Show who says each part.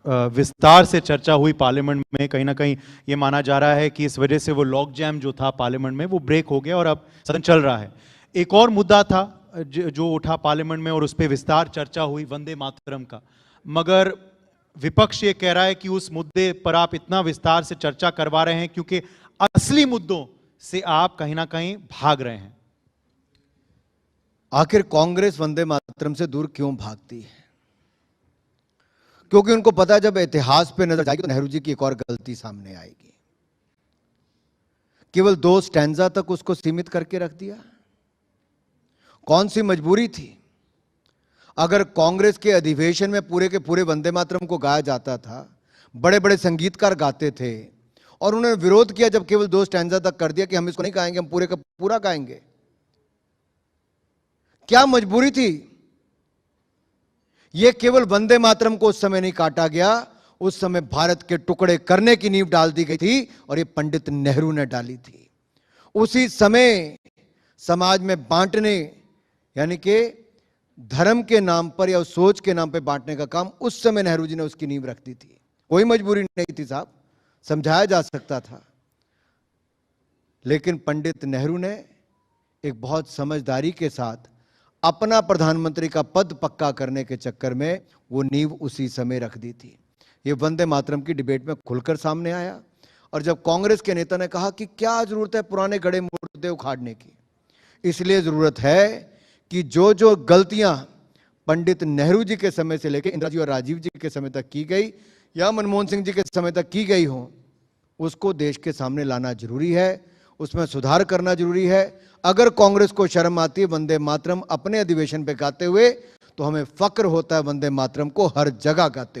Speaker 1: विस्तार से चर्चा हुई पार्लियामेंट में। कहीं ना कहीं ये माना जा रहा है कि इस वजह से वो लॉक जैम जो था पार्लियामेंट में वो ब्रेक हो गया और अब सदन चल रहा है। एक और मुद्दा था जो उठा पार्लियामेंट में और उस पर विस्तार चर्चा हुई, वंदे मातरम का। मगर विपक्ष ये कह रहा है कि उस मुद्दे पर आप इतना विस्तार से चर्चा करवा रहे हैं क्योंकि असली मुद्दों से आप कहीं ना कहीं भाग रहे हैं।
Speaker 2: आखिर कांग्रेस वंदे मातरम से दूर क्यों भागती है? क्योंकि उनको पता है जब इतिहास पे नजर जाएगी तो नेहरू जी की एक और गलती सामने आएगी। केवल 2 स्टैंजा तक उसको सीमित करके रख दिया। कौन सी मजबूरी थी? अगर कांग्रेस के अधिवेशन में पूरे के पूरे वंदे मातरम को गाया जाता था, बड़े बड़े संगीतकार गाते थे, और उन्होंने विरोध किया जब केवल 2 स्टैंजा तक कर दिया कि हम इसको नहीं गाएंगे, हम पूरे का पूरा गाएंगे। क्या मजबूरी थी? यह केवल वंदे मातरम को उस समय नहीं काटा गया, उस समय भारत के टुकड़े करने की नींव डाल दी गई थी और यह पंडित नेहरू ने डाली थी। उसी समय समाज में बांटने, यानी कि धर्म के नाम पर या सोच के नाम पर बांटने का काम उस समय नेहरू जी ने उसकी नींव रख दी थी। कोई मजबूरी नहीं थी साहब, समझाया जा सकता था। लेकिन पंडित नेहरू ने एक बहुत समझदारी के साथ अपना प्रधानमंत्री का पद पक्का करने के चक्कर में वो नींव उसी समय रख दी थी। ये वंदे मातरम की डिबेट में खुलकर सामने आया। और जब कांग्रेस के नेता ने कहा कि क्या जरूरत है पुराने गड़े मुर्दे उखाड़ने की, इसलिए जरूरत है कि जो जो गलतियां पंडित नेहरू जी के समय से लेकर इंदिरा जी और राजीव जी के समय तक की गई या मनमोहन सिंह जी के समय तक की गई हो, उसको देश के सामने लाना जरूरी है, उसमें सुधार करना जरूरी है। अगर कांग्रेस को शर्म आती है वंदे मातरम अपने अधिवेशन पे गाते हुए, तो हमें फक्र होता है वंदे मातरम को हर जगह गाते